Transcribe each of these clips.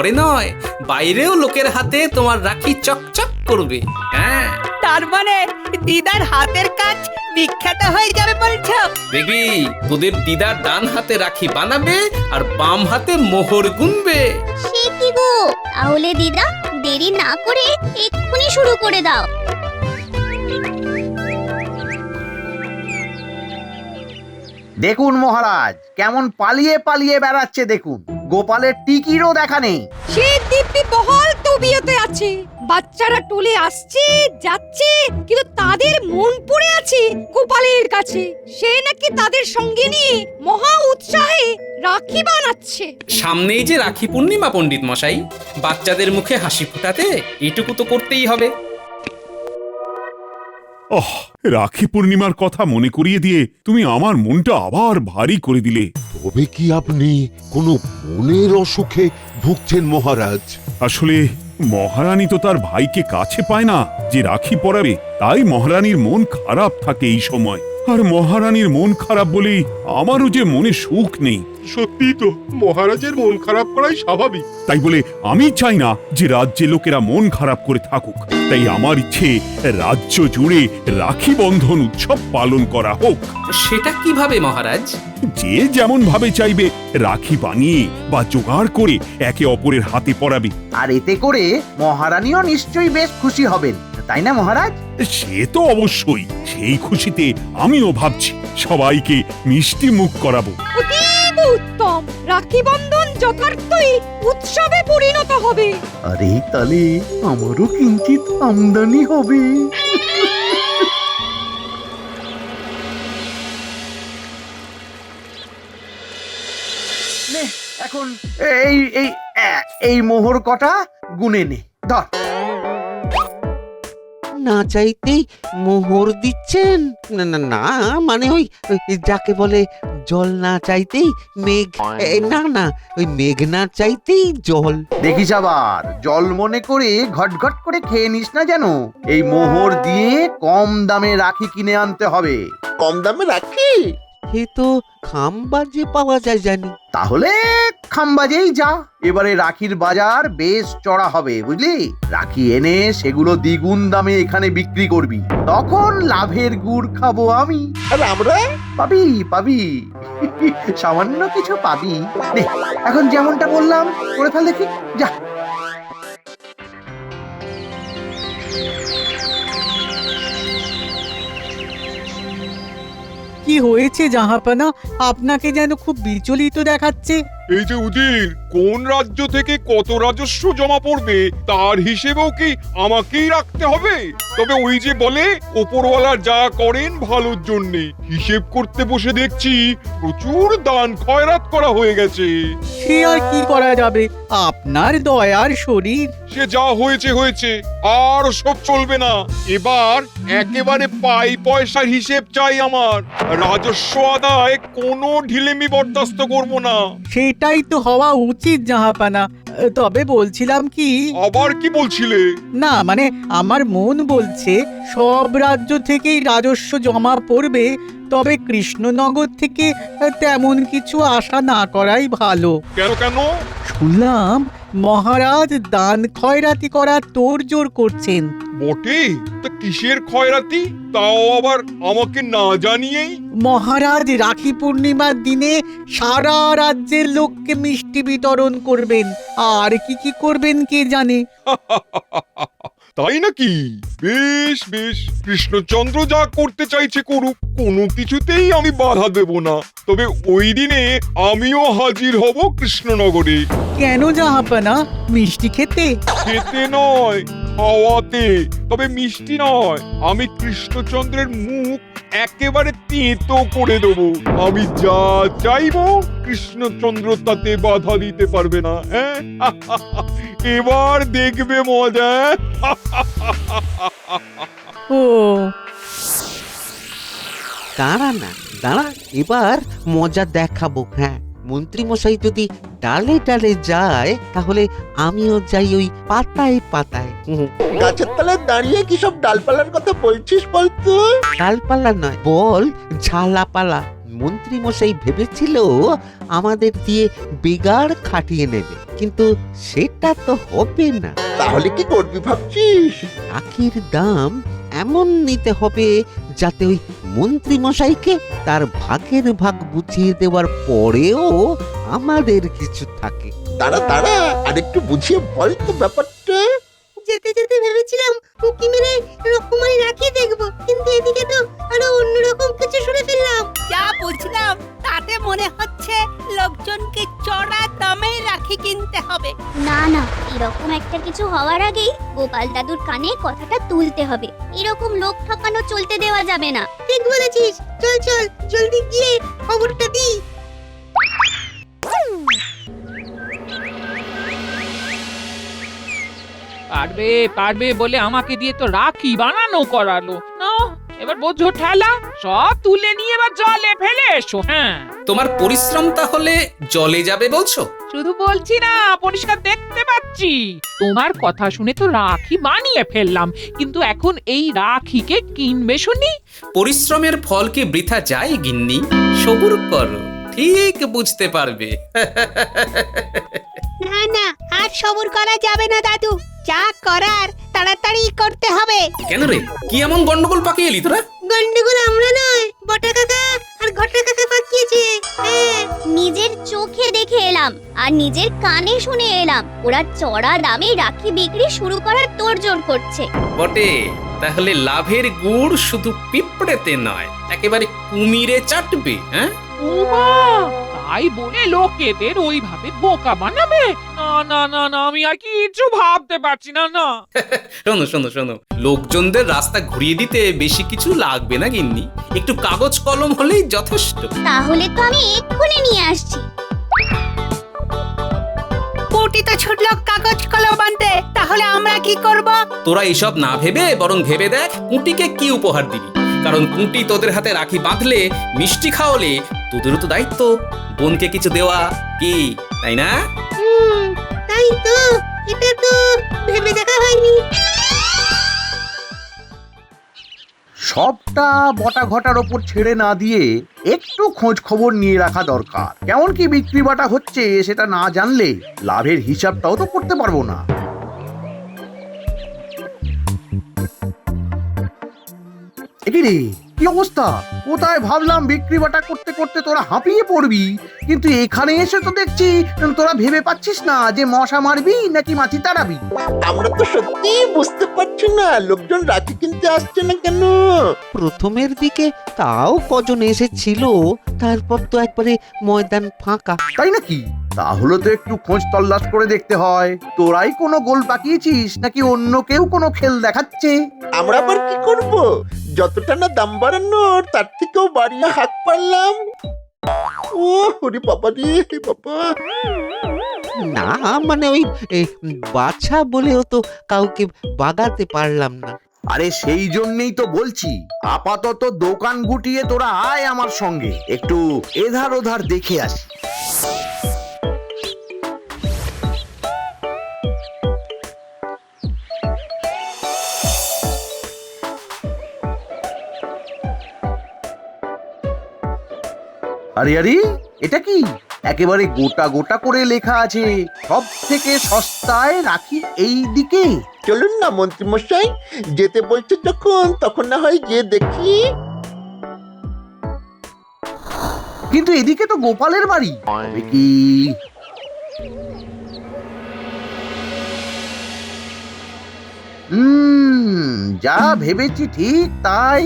ঘরে নয় বাইরেও লোকের হাতে তোমার রাখি চকচক করবে। হ্যাঁ, তার মানে দিদার হাতের কাজ বিখ্যাত হয়ে যাবে বলছো? দেখবি তোদের দিদা ডান হাতে রাখি বানাবে আর বাম হাতে মোহর গুনবে। সে কি গো, তাহলে দিদা দেরি না করে এক্ষুনি শুরু করে দাও। দেখুন মহারাজ কেমন পালিয়ে পালিয়ে বেড়াচ্ছে, দেখুন গোপালের টিকিরও দেখা নেই। সে দিব্যি বহাল তবিয়তে আছে। বাচ্চারা টুলে আসছে যাচ্ছে, কিন্তু তাদের মন পড়ে আছে গোপালের কাছে। সে নাকি তাদের সঙ্গে নিয়ে মহা উৎসাহে রাখি বানাচ্ছে। সামনেই যে রাখি পূর্ণিমা পণ্ডিত মশাই, বাচ্চাদের মুখে হাসি ফোটাতে এটুকু তো করতেই হবে। রাখি পূর্ণিমার কথা মনে করিয়ে দিয়ে তুমি আমার মনটা আবার ভারী করে দিলে। তবে কি আপনি কোনো মনের অসুখে ভুগছেন মহারাজ? আসলে মহারানী তো তার ভাইকে কাছে পায় না যে রাখি পরাবে, তাই মহারানীর মন খারাপ থাকে এই সময়। আর মহারানীর মন খারাপ বলেই আমারও যে মনে সুখ নেই। সত্যি তো মহারাজের মন খারাপ করাই স্বাভাবিক। তাই বলে আমি চাই না যে রাজ্যে লোকেরা মন খারাপ করে থাকুক। তাই আমার ইচ্ছে রাজ্য জুড়ে রাখি বন্ধন উৎসব পালন করা হোক। সেটা কিভাবে মহারাজ? যে যেমন ভাবে চাইবে রাখি বানিয়ে বা জোগাড় করে একে অপরের হাতে পরাবে। আর এতে করে মহারানীও নিশ্চয়ই বেশ খুশি হবেন, তাই না মহারাজ? সে তো অবশ্যই, সেই খুশিতে আমিও ভাবছি সবাইকে মিষ্টি মুখ করাবো। অতীব উত্তম। রাখি বন্ধন যথার্থই উৎসবে পরিণত হবে। আরে তাহলে আমারও কিঞ্চিত আমদানি হবে। নে, এখন এই এই এই মোহর কটা গুনে নে, ধর। না চাইতেই মোহর দিচ্ছেন? না না না, মানে ওই যাকে বলে জল না চাইতেই মেঘ। না না, ওই মেঘ না চাইতেই জল। দেখিস আবার জল মনে করে ঘটঘট করে খেয়ে নিস না যেন। এই মোহর দিয়ে কম দামে রাখি কিনে আনতে হবে। কম দামে রাখি? সে তো খামবাজে পাওয়া যায় জানি। তাহলে খামবাজেই যা। এবারে রাখির বাজার বেশ চড়া হবে, বুঝলি? রাখি এনে সেগুলো দ্বিগুণ দামে এখানে বিক্রি করবি, তখন লাভের গুড় খাবো আমি। আর আমরা? পাবি পাবি, সামান্য কিছু পাবি। নে, এখন যেমনটা বললাম করে ফেল দেখি, যা। কি হয়েছে জাহাপানা? আপনাকে যেন খুব বিচলিত দেখাচ্ছে। এই যে উজির, কোন রাজ্য থেকে কত রাজস্ব জমা পড়বে তার হিসেবেও কি আমাকেই রাখতে হবে? তবে ওই যে বলে ওপরওয়ালা যা করেন ভালোর জন্যে, হিসেব করতে বসে দেখছি প্রচুর দান খয়রাত করা হয়ে গেছে। সে আর কি করা যাবে, আপনার দয়ার শরীর। সে যা হয়েছে হয়েছে, আর সব চলবে না। এবার একেবারে পাই পয়সার হিসেব চাই আমার। রাজস্ব আদায় কোনো ঢিলেমি বরদাস্ত করব না। সেটাই তো হওয়া উচিত জাহাপানা। তবে বলছিলাম কি। আবার কি বলছিলে? না মানে আমার মন বলছে সব রাজ্য থেকেই রাজস্ব জমা পড়বে, তবে কৃষ্ণনগর থেকে তেমন কিছু আশা না করাই ভালো। কেন কেন? শুনলাম মহারাজ দান খয়রাতি করার তোড়জোড় করছেন। বটে? তা কিসের খয়রাতি, তাও আবার আমাকে না জানিয়েই? মহারাজ রাখি পূর্ণিমার দিনে সারা রাজ্যের লোককে মিষ্টি বিতরণ করবেন, আর কি কি করবেন কে জানে। তাই নাকি? বেশ বেশ, কৃষ্ণচন্দ্র যা করতে চাইছে করুক, কোনো কিছুতেই আমি বাধা দেব না। তবে ওই দিনে আমিও হাজির হব কৃষ্ণনগরে। কেন জাহাপানা? মিষ্টি খেতে? খেতে নয়, খাওয়াতে। তবে মিষ্টি নয়, আমি কৃষ্ণচন্দ্রের মুখ একেবারে তেতো করে দেবো। আমি যা চাইবো কৃষ্ণচন্দ্র তাতে বাধা দিতে পারবে না। এবার দেখবে মজা। ও দাঁড়া না দাঁড়া, এবার মজা দেখাবো। হ্যাঁ, মন্ত্রী মশাই যদি ডালে ডালে যায়, তাহলে আমিও যাই ওই পাতায় পাতায়। গাছের তলায় দাঁড়িয়ে কি সব ডালপালার কথা বলছিস বলতো? ডালপালা নয়, বল ঝালাপালা। মন্ত্রী মশাই ভেবেছিল আমাদের দিয়ে বেগার খাটিয়ে নেবে, কিন্তু সেটা তো হবে না। তাহলে কি করবি ভাবছিস? রাখির দাম এমন নিতে হবে যাতে ওই মন্ত্রী মশাইকে তার ভাগের ভাগ বুঝিয়ে দেওয়ার পরেও আমাদের কিছু থাকে। তারা আরেকটু বুঝিয়ে বল তো ব্যাপারটা। যেতে যেতে ভেবেছিলাম উকি মেরে রকমারি রাখি দেখবো, কিন্তু এদিকে তো আরো অন্যরকম কিছু শুনে ফেললাম। যা বুঝলাম তাতে মনে হচ্ছে লোকজনকে চড়া দামে রাখি কিনতে হবে। না না, এরকম একটা কিছু হওয়ার আগেই গোপাল দাদুর কানে কথাটা তুলতে হবে। এরকম লোক ঠকানো চলতে দেওয়া যাবে না। ঠিক বলেছিস, চল চল জলদি গিয়ে খবরটা দি। পারবে বলে আমাকে দিয়ে তো রাখি বানানো করালো না। এবার বোঝো ঠেলা, সব তুলে নিয়ে এবার জলে ফেলে এসো। হ্যাঁ, তোমার পরিশ্রম তাহলে জলে যাবে বলছো? শুধু বলছি না, পরিষ্কার দেখতে পাচ্ছি। তোমার কথা শুনে তো রাখি বানিয়ে ফেললাম, কিন্তু এখন এই রাখিকে কিনবে শুনি। পরিশ্রমের ফল কি বৃথা যায় গিন্নি? সবুর করো, ঠিক বুঝতে পারবে। না না, আর সবুর করা যাবে না দাদু, যা করার তাড়াতাড়ি করতে হবে। কেন রে, কি এমন গন্ডগোল পাকিয়ে এলি তোরা? গন্ডগোল আমরা নয়, বটা কাকা আর ঘটা কাকা পাকিয়েছে। নিজের চোখে দেখে এলাম আর নিজের কানে শুনে এলাম, ওরা চড়া দামে রাখি বিক্রি শুরু করার তোড়জোড় করছে। বটে, তাহলে লাভের গুড় শুধু পিঁপড়েতে নয়, একেবারে কুমিরে চাটবে। হ্যাঁ, ওমা, তাই বলে লোকেদের ওইভাবে বোকা বানাবে? না না না না, আমি আর কিছু ভাবতে পারছি না। না, শোনো শোনো শোনো, লোকজনদের রাস্তা ঘুরিয়ে দিতে বেশি কিছু লাগবে না গিন্নি, একটু কাগজ কলম হলেই যথেষ্ট। তাহলে তো আমি এক্ষুনি নিয়ে আসছি। পুটি তো ছুটলো কাগজ কলম আনতে, তাহলে আমরা কি করব? তোরা এসব না ভেবে বরং ভেবে দেখ কুটিকে কি উপহার দিবি, কারণ কুটি তোদের হাতে রাখি বাঁধলে, মিষ্টি খাওয়ালে তোদেরও তো দায়িত্ব বোনকে কিছু দেওয়া, কি তাই না? তাই তো, এটা তো ভেবে দেখা হয়নি। সবটা বটা ঘটার ওপর ছেড়ে না দিয়ে একটু খোঁজ খবর নিয়ে রাখা দরকার। কেমন কি বিক্রি বাটা হচ্ছে সেটা না জানলে লাভের হিসাবটাও তো করতে পারবো না। একি রে, কি অবস্থা? কোথায় ভাবলাম বিক্রি বাটা করতে করতে তোরা হাঁপিয়ে পড়বি, কিন্তু এখানে এসে তো দেখছি তোরা ভেবে পাচ্ছিস না যে মশা মারবি নাকি মাছি তাড়াবি। আমরা তো সত্যি বুঝতে পারছি না লোকজন রাখি কিনতে আসছে না কেন। প্রথমের দিকে তাও কজন এসেছিল, তারপর তো একবারে ময়দান ফাঁকা। তাই নাকি? তাহলে তো একটু খোঁজ তল্লাশ করে দেখতে হয়, তোরাই কোনো গোল পাকিয়েছিস নাকি অন্য কেউ কোনো খেল দেখাচ্ছে। আমরা আবার কি করব? যতটা না দাম বাড়ানোর তার থেকেও বাড়িয়ে হাত পারলাম। ও হরি বাবা রে বাবা। না মানে ওই বাছা বলেও তো কাউকে বাগাতে পারলাম না। আরে সেই জন্যই তো বলছি, আপাতত দোকান গুটিয়ে তোরা আয় আমার সঙ্গে, একটু এধার ওধার দেখে আসি। আরে আরে, এটা কি? একেবারে গোটা গোটা করে লেখা আছে, সব থেকে সস্তায় রাখি এই দিকে। চলুন না মন্ত্রী মশাই, যেতে বলছে যখন তখন না হয় গিয়ে দেখি। কিন্তু এদিকে তো গোপালের বাড়ি, তবে কি? যা ভেবেছি ঠিক তাই।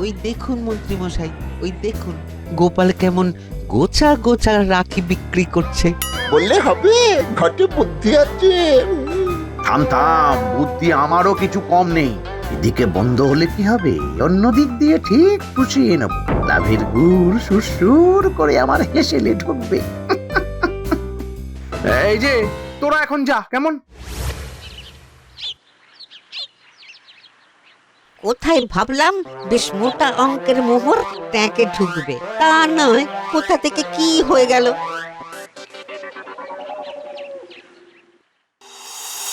ওই দেখুন মন্ত্রী মশাই, ওই দেখুন গোপাল কেমন গোছা গোছা রাখি বিক্রি করছে। বললে হবে, ঘটে বুদ্ধি আছে। থাম থাম, বুদ্ধি আমারও কিছু কম নেই। এদিকে বন্ধ হলে কি হবে, অন্য দিক দিয়ে ঠিক পুষিয়ে নেব। লাভের গুড় সুর করে আমার হেসেলে ঢুকবে। এই যে তোরা এখন যা, কেমন? কোথায় ভাবলাম বেশ মোটা অঙ্কের মোহর ট্যাঁকে ঢুকবে, তা নয় কোথা থেকে কি হয়ে গেল।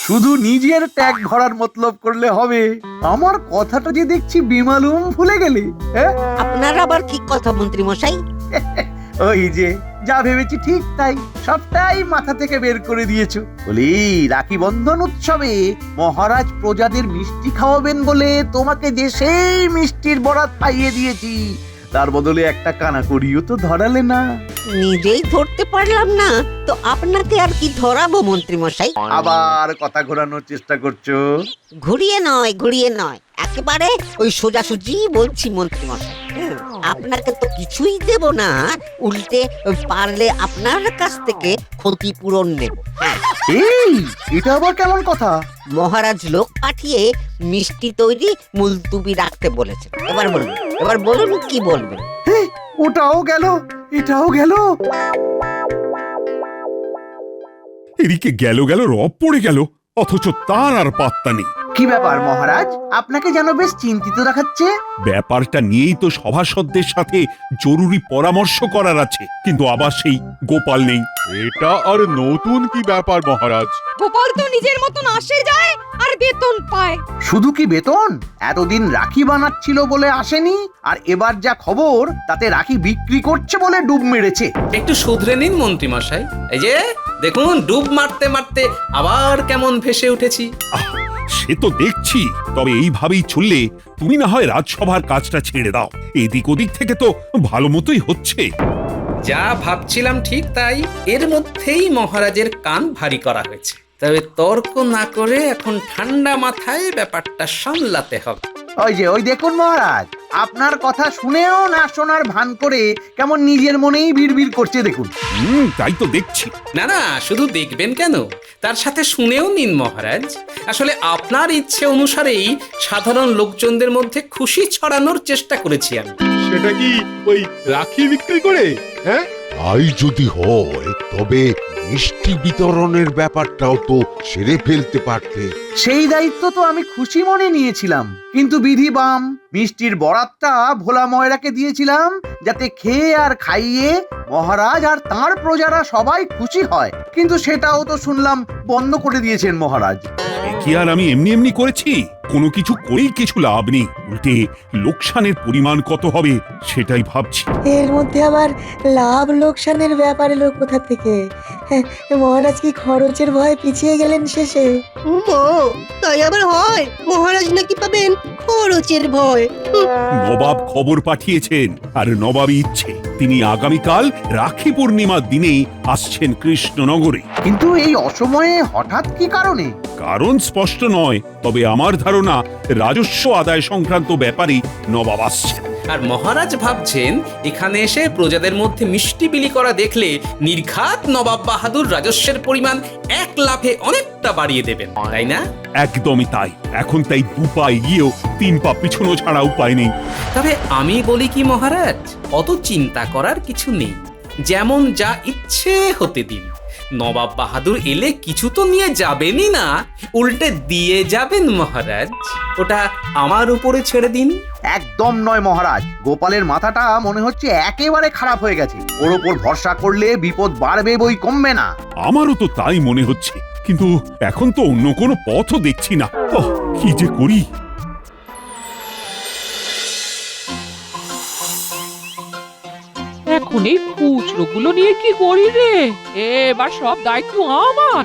শুধু নিজের ট্যাগ ভরার মতলব করলে হবে। আমার কথাটা যে দেখছি বেমালুম ভুলে গেলে। হ্যাঁ, আপনার আবার কি কথা মন্ত্রী মশাই? ওই যে যা ভেবেছি ঠিক তাই, সবটাই মাথা থেকে বের করে দিয়েছো। বলি রাখি বন্ধন উৎসবে মহারাজ প্রজাদের মিষ্টি খাওয়াবেন বলে তোমাকে যে সেই মিষ্টির বরাত পাইয়ে দিয়েছি, তার বদলে একটা কানাকড়িও তো ধরালে না। নিজেই ধরতে পারলাম না তো আপনাকে আর কি ধরাবো মন্ত্রী মশাই? আবার কথা ঘোরানোর চেষ্টা করছো। ঘুরিয়ে নয়, একেবারে ওই সোজাসুজি বলছি মন্ত্রী মশাই। আপনাকে তো কিছুই দেব না, উল্টে পারলে আপনার কাছ থেকে ক্ষতিপূরণ নেব। হ্যাঁ, এই এটা আবার কেমন কথা? মহারাজ লোক পাঠিয়ে মিষ্টি তৈরি মুলতুবি রাখতে বলেছেন। এবার বলুন কি বলবেন? ওটাও গেল, এটাও গেল। এদিকে গেল রব পড়ে গেল, অথচ তার আর পাত্তা নেই। কি ব্যাপার মহারাজ, আপনাকে যেন বেশ চিন্তিত দেখাচ্ছে। ব্যাপারটা নিয়েই তো সভাসদদের সাথে জরুরি পরামর্শ করার আছে, কিন্তু আবার সেই গোপাল নেই। এটা আর নতুন কি ব্যাপার মহারাজ? গোপাল তো নিজের মতন আসে যায় আর বেতন পায়। শুধু কি বেতন, এতদিন রাখি বানাচ্ছিল বলে আসেনি, আর এবার যা খবর তাতে রাখি বিক্রি করছে বলে ডুব মেরেছে। একটু শুধরে নিন মন্ত্রী মশাই। এই যে দেখুন, ডুব মারতে মারতে আবার কেমন ভেসে উঠেছি। সে তো দেখছি, তবে এইভাবেই চললে তুমি না হয় রাজসভার কাজটা ছেড়ে দাও। এদিক ওদিক থেকে তো ভালো মতোই হচ্ছে। যা ভাবছিলাম ঠিক তাই, এর মধ্যেই মহারাজের কান ভারী করা হয়েছে। তবে তর্ক না করে এখন ঠান্ডা মাথায় ব্যাপারটা সামলাতে হবে। ওই দেখুন মহারাজ, আপনার কথা শুনেও না শোনার ভান করে কেমন নিজের মনেই বিড়বিড় করছে দেখুন। তাই তো দেখছি। না, শুধু দেখবেন কেন, তার সাথে শুনেও নিন মহারাজ। আসলে আপনার ইচ্ছে অনুসারেই সাধারণ লোকজনদের মধ্যে খুশি ছড়ানোর চেষ্টা করেছি আমি। সেটা কি ওই রাখি বিক্রি করে? হ্যাঁ, তাই যদি হয় তবে মিষ্টি বিতরণের ব্যাপারটাও তো সেরে ফেলতে পারতে। সেই দায়িত্ব তো আমি খুশি মনে নিয়েছিলাম, কিন্তু বিধি বাম, মিষ্টির বরাতটা ভোলা ময়রাকে দিয়েছিলাম যাতে খেয়ে আর খাইয়ে মহারাজ আর তাঁর প্রজারা সবাই খুশি হয়, কিন্তু সেটাও তো শুনলাম বন্ধ করে দিয়েছেন মহারাজ। কি আর আমি এমনি করেছি? কোনো কিছু করেই কিছু লাভ নেই, উল্টে লোকসানের পরিমাণ কত হবে সেটাই ভাবছি। এর মধ্যে আবার লাভ লোকসানের ব্যাপার এলো কোথা থেকে? মহারাজ কি খরচের ভয়ে পিছিয়ে গেলেন শেষে? তাই আবার হয়, মহারাজ নাকি পাবেন খরচের ভয়। নবাব খবর পাঠিয়েছেন, আর নবাবই ইচ্ছে তিনি আগামীকাল রাখি পূর্ণিমার দিনেই আসছেন কৃষ্ণনগরে। কিন্তু এই অসময়ে হঠাৎ কি কারণে? কারণ স্পষ্ট নয়, তবে আমার ধারণা রাজস্ব আদায় সংক্রান্ত ব্যাপারে নবাব আসছেন। আর মহারাজ ভাবছেন এখানে এসে প্রজাদের মধ্যে মিষ্টি বিলি করা দেখলে নির্ঘাত নবাব বাহাদুর রাজস্বের পরিমাণ এক লাফে অনেকটা বাড়িয়ে দেবেন, তাই না? একদমই তাই। এখন তাই দু পা এগিয়েও তিন পা পিছনো ছাড়া উপায় নেই। তবে আমি বলি কি মহারাজ, অত চিন্তা করার কিছু নেই, যেমন যা ইচ্ছে হতে দিন। নবাব বাহাদুর এলে কিছু তো নিয়ে যাবেনই না, উল্টে দিয়ে যাবেন মহারাজ। ওটা আমার উপরে ছেড়ে দিন। একদম নয় মহারাজ, গোপালের মাথাটা মনে হচ্ছে একেবারে খারাপ হয়ে গেছে। ওর ওপর ভরসা করলে বিপদ বাড়বে বই কমবে না। আমারও তো তাই মনে হচ্ছে, কিন্তু এখন তো অন্য কোনো পথও দেখছি না। কি যে করি। এখন এই খুচরো গুলো নিয়ে কি করি রে? এবার সব দায়িত্ব আমার।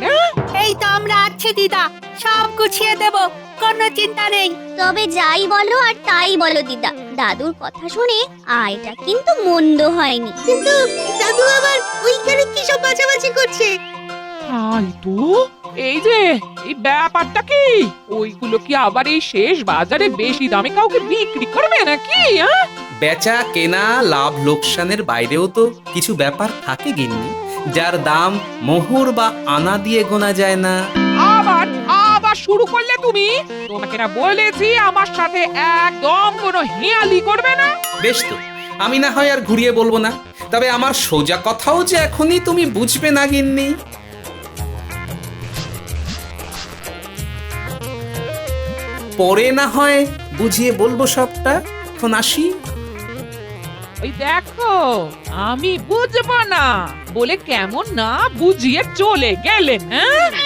এই তো আমরা আছি দিদা, সব গুছিয়ে দেব, কোনো চিন্তা নেই। তবে যাই বলো আর তাই বলো দিদা, দাদুর কথা শুনে আয়টা কিন্তু মন্দ হয়নি। কিন্তু দাদু আবার ওইখানে কি সব বাছাবাছি করছে? তাই তো, এই যে এই ব্যাপারটা কি, ওইগুলো কি আবার এই শেষ বাজারে বেশি দামে কাউকে বিক্রি করবে নাকি? বেচা কেনা লাভ লোকসানের বাইরেও তো কিছু ব্যাপার থাকে গিন্নি, যার দাম মোহর বা আনা দিয়ে গোনা যায় না। আবার শুরু করলে তুমি? তোমাকে না বলেছি আমার সাথে একদম কোনো হেয়ালি করবে না। বেশ তো, আমি না হয় আর ঘুরিয়ে বলবো না, তবে আমার সোজা কথাও যে এখনই তুমি বুঝবে না গিন্নি। পরে না হয় বুঝিয়ে বলবো সবটা, এখন আসি। ওই দেখো, আমি বুঝবো না বলে কেমন না বুঝিয়ে চলে গেলেন।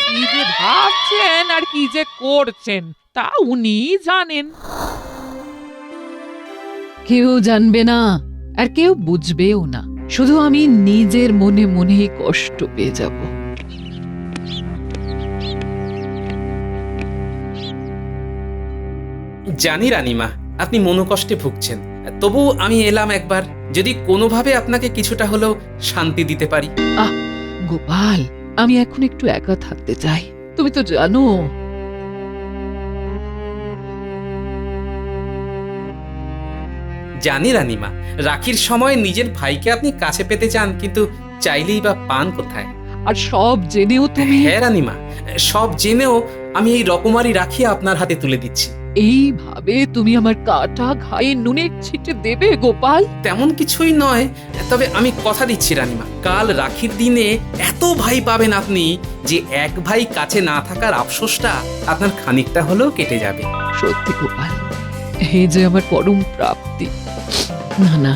কি যে ভাবছেন আর কি যে করছেন তা উনি জানেন। কেউ জানবে না আর কেউ বুঝবেও না, শুধু আমি নিজের মনে মনেই কষ্ট পেয়ে যাব। জানি রানীমা, আপনি মনোকষ্টে ভুগছেন, তবু আমি এলাম একবার, যদি কোনোভাবে আপনাকে কিছুটা হলেও শান্তি দিতে পারি। গোপাল, আমি এখন একটু একা থাকতে চাই, তুমি তো জানো। জানি রানীমা, রাখির সময় নিজের ভাইকে আপনি কাছে পেতে চান, কিন্তু চাইলেই বা পান কোথায়? আর সব জেনেও তুমি? হ্যাঁ রানীমা, সব জেনেও আমি এই রকমারি রাখি আপনার হাতে তুলে দিচ্ছি। এইভাবে তুমি আমার কাটা ঘায়ে নুনের ছিটে দেবে গোপাল? তেমন কিছুই নয়, তবে আমি কথা দিচ্ছি রানীমা, কাল রাখির দিনে এত ভাই পাবেন আপনি যে এক ভাই কাছে না থাকার আফসোসটা আপনার খানিকটা হলেও কেটে যাবে। সত্যি গোপাল, এই যে আমার পরম প্রাপ্তি। না না,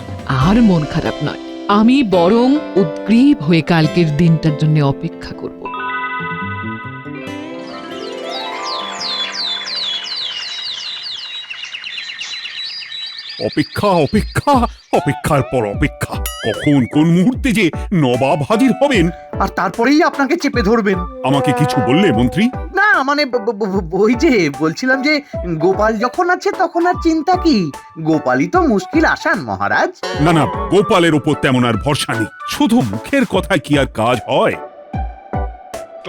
আর মন খারাপ নয়, আমি বরং উদ্গ্রীব হয়ে কালকের দিনটার জন্য অপেক্ষা করব। অপেক্ষা অপেক্ষা অপেক্ষার পর অপেক্ষা, কখন কোন মুহূর্তে যে নবাব হাজির হবেন আর তারপরেই আপনাকে চেপে ধরবেন। আমাকে কিছু বললে মন্ত্রী? না মানে ওই যে বলছিলাম যে গোপাল যখন আছে তখন আর চিন্তা কি, গোপালই তো মুশকিল আসান মহারাজ। না না, গোপালের ওপর তেমন আর ভরসা নেই, শুধু মুখের কথায় কি আর কাজ হয়?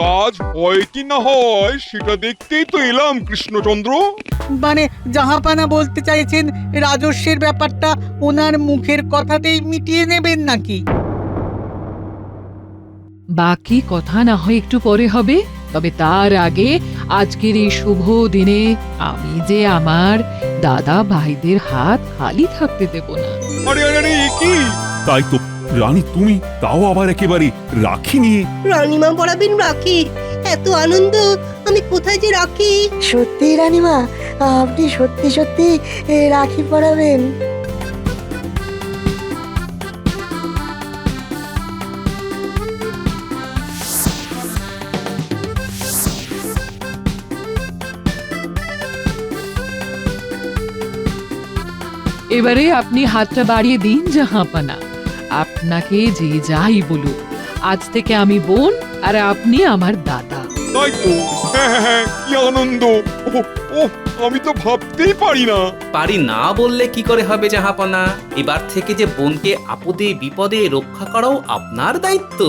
কাজ হয় কি না হয় সেটা দেখতেই তো এলাম কৃষ্ণচন্দ্র। মানে জাহাপানা বলতে চাইছেন রাজস্বের ব্যাপারটা ওনার মুখের কথাতেই মিটিয়ে নেবেন নাকি? বাকি কথা না হয় একটু পরে হবে, তবে তার আগে আজকের এই শুভ দিনে আমি যে আমার দাদা ভাইদের হাত খালি থাকতে দেব না। আরে আরে আরে, এ কি? তাই তো রানী, তুমি তাও আবার একেবারে রাখি নিয়ে। রানীমা পড়াবেন রাখি, এত আনন্দ আমি কোথায় যে রাখি। সত্যি রানীমা, আপনি সত্যি সত্যি রাখি পরাবেন? এবারে আপনি হাতটা বাড়িয়ে দিন জাহাপানা, আপনাকে যে যাই বলুক, আজ থেকে আমি বোন আর আপনি আমার দাদা। তাই তো, হ্যাঁ হ্যাঁ হ্যাঁ, কি আনন্দ! ওহ, আমি তো ভাবতেই পারি না। পারি না বললে কি করে হবে জাহাপনা? এবার থেকে যে বোনকে আপদে বিপদে রক্ষা করাও আপনার দায়িত্ব,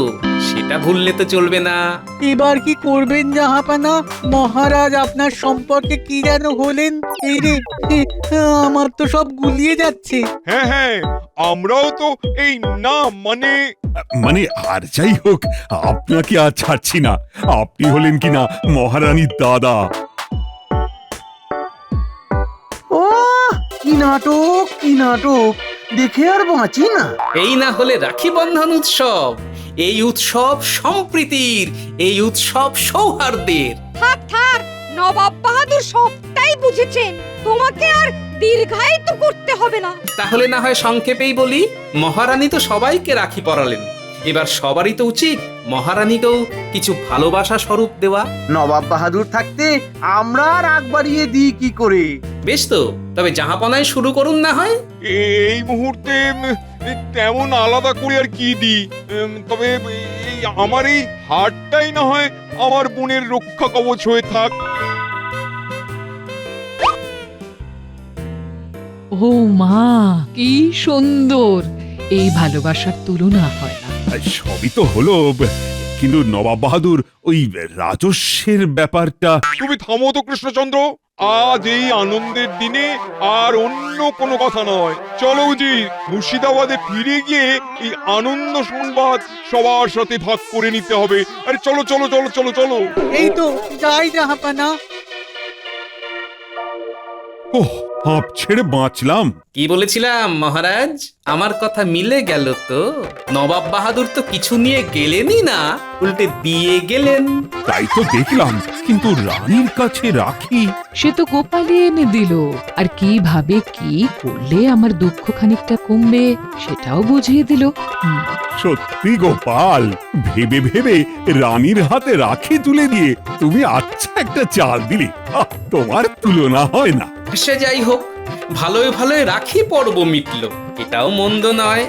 সেটা ভুললে তো চলবে না। এবার কি করবেন জাহাপানা? মহারাজ আপনার সম্পর্কে কি যেন হলেন? এই রে, আমার তো সব গুলিয়ে যাচ্ছে। হ্যাঁ হ্যাঁ, আমরাও তো এই না মানে মানে আর যাই হোক, আপনাকে আর ছাড়ছি না, আপনি হলেন কিনা মহারানীর দাদা। ও কি নাটক, কি নাটক, দেখে আর বাঁচি না। এই না হলে রাখি বন্ধন উৎসব, এই উৎসব সম্প্রীতির, এই উৎসব সৌহার্দ্যের। থাক থাক, নবাব বাহাদুর সবটাই বুঝেছেন, তোমাকে আর দীর্ঘায়িত করতে হবে না। তাহলে না হয় সংক্ষেপেই বলি, মহারানী তো সবাইকে রাখি পরালেন, এবার সবারই তো উচিত মহারানীকেও কিছু ভালোবাসা স্বরূপ দেওয়া। নবাব বাহাদুর থাকতে আমরা রাগ বাড়িয়ে দিই কি করে? বেশ তো, তবে জাহাপনায় শুরু করুন না হয়। এই মুহূর্তে তেমন আলাদা করে আর কি দিই, তবে এই আমার এই হারটাই না হয় আমার বোনের রক্ষা কবচ হয়ে থাক। ও মা, কি সুন্দর! এই ভালোবাসার তুলনা হয় না। সবই তো হলো, কিন্তু নবাব বাহাদুর ওই রাজস্বের ব্যাপারটা। তুমি থামো তো কৃষ্ণচন্দ্র, আজ এই আনন্দের দিনে আর অন্য কোনো কথা নয়। চলো জি, মুর্শিদাবাদে ফিরে গিয়ে এই আনন্দ সংবাদ সবার সাথে ভাগ করে নিতে হবে। আরে চলো চলো চলো চলো চলো। এই তো যাই জাহাপানা। ওহ, হাঁপ ছেড়ে বাঁচলাম। কি বলেছিলাম মহারাজ, আমার কথা মিলে গেল তো? নবাব বাহাদুর তো কিছু নিয়ে গেলেনই না, উল্টে দিয়ে গেলেন। তাই তো দেখলাম, কিন্তু রানীর কাছে রাখি। সে তো গোপালে এনে দিল। আর কিভাবে কি করলে আমার দুঃখ খানিকটা কমবে সেটাও বুঝিয়ে দিল। সত্যি গোপাল, ভেবে ভেবে রানীর হাতে রাখি তুলে দিয়ে তুমি আচ্ছা একটা চাল দিলে। তোমার তুলনা হয় না। সে যাই হোক, ভালোই ভালোই রাখি পর্ব মিটলো, এটাও মন্দ নয়।